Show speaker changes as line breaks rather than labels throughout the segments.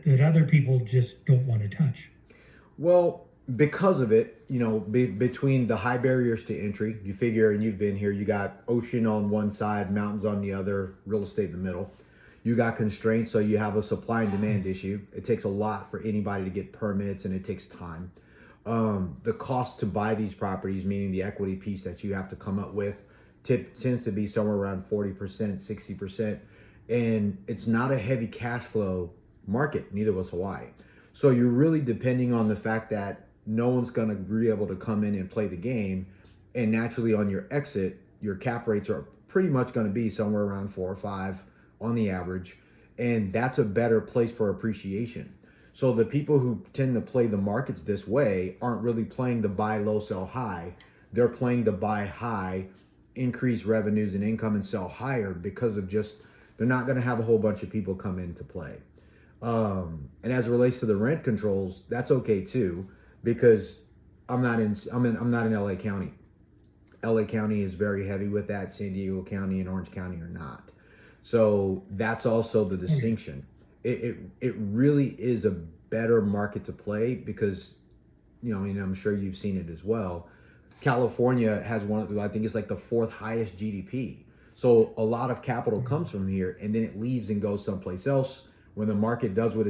that other people just don't want to touch?
Well, because of it, between the high barriers to entry, you figure, and you've been here, you got ocean on one side, mountains on the other, real estate in the middle. You got constraints, so you have a supply and demand issue. It takes a lot for anybody to get permits, and it takes time. The cost to buy these properties, meaning the equity piece that you have to come up with, tends to be somewhere around 40%, 60%. And it's not a heavy cash flow market, neither was Hawaii. So you're really depending on the fact that no one's going to be able to come in and play the game. And naturally on your exit, your cap rates are pretty much going to be somewhere around 4 or 5 on the average. And that's a better place for appreciation. So the people who tend to play the markets this way aren't really playing the buy low, sell high. They're playing the buy high, increase revenues and income, and sell higher, because of just, they're not going to have a whole bunch of people come into play. And as it relates to the rent controls, that's okay too, because I'm not in LA County. LA County is very heavy with that. San Diego County and Orange County are not. So that's also the distinction. It really is a better market to play because, and I'm sure you've seen it as well. California has I think it's like the 4th highest GDP. So a lot of capital comes from here, and then it leaves and goes someplace else. When the market does what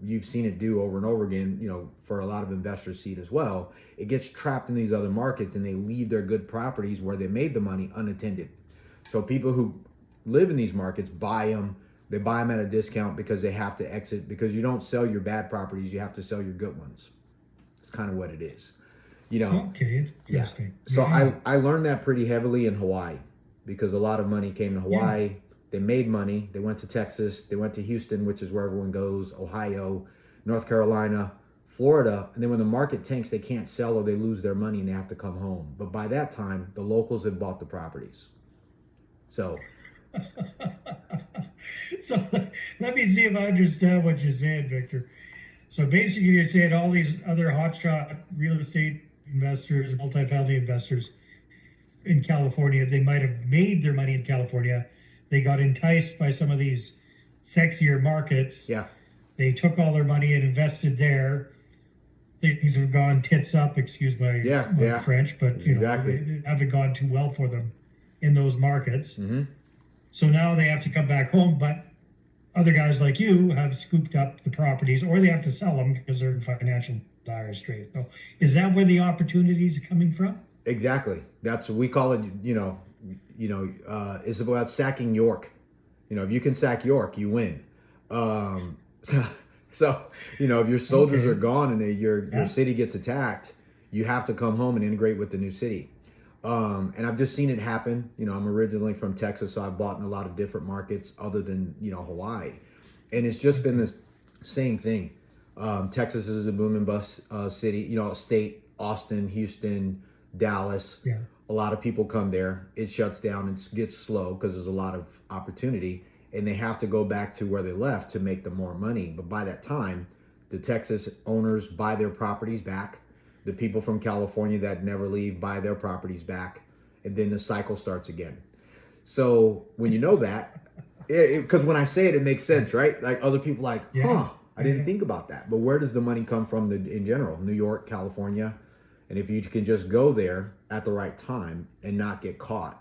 you've seen it do over and over again, for a lot of investors see it as well, it gets trapped in these other markets and they leave their good properties where they made the money unattended. So people who live in these markets buy them. They buy them at a discount because they have to exit, because you don't sell your bad properties, you have to sell your good ones. It's kind of what it is.
Okay, interesting.
Yeah. So I learned that pretty heavily in Hawaii, because a lot of money came to Hawaii. Yeah. They made money. They went to Texas. They went to Houston, which is where everyone goes, Ohio, North Carolina, Florida. And then when the market tanks, they can't sell or they lose their money and they have to come home. But by that time, the locals have bought the properties. So...
So let me see if I understand what you're saying, Victor. So basically you're saying all these other hotshot real estate investors, multifamily investors in California, they might have made their money in California. They got enticed by some of these sexier markets.
Yeah.
They took all their money and invested there. Things have gone tits up, excuse my French, but they haven't gone too well for them in those markets.
Mm-hmm.
So now they have to come back home, but other guys like you have scooped up the properties, or they have to sell them because they're in financial dire straits. So is that where the opportunities are coming from?
Exactly. That's what we call it. It's about sacking York. If you can sack York, you win. So if your soldiers are gone and your city gets attacked, you have to come home and integrate with the new city. And I've just seen it happen. I'm originally from Texas, so I've bought in a lot of different markets other than, Hawaii. And it's just been this same thing. Texas is a boom and bust city, state, Austin, Houston, Dallas.
Yeah.
A lot of people come there. It shuts down and gets slow because there's a lot of opportunity. And they have to go back to where they left to make the more money. But by that time, the Texas owners buy their properties back. The people from California that never leave buy their properties back, and then the cycle starts again. So when you know that, because when I say it, it makes sense, right? Like other people I didn't think about that. But where does the money come from in general? New York, California. And if you can just go there at the right time and not get caught,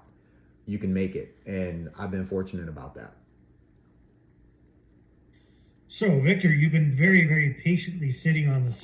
you can make it. And I've been fortunate about that.
So, Victor, you've been very, very patiently sitting on the side.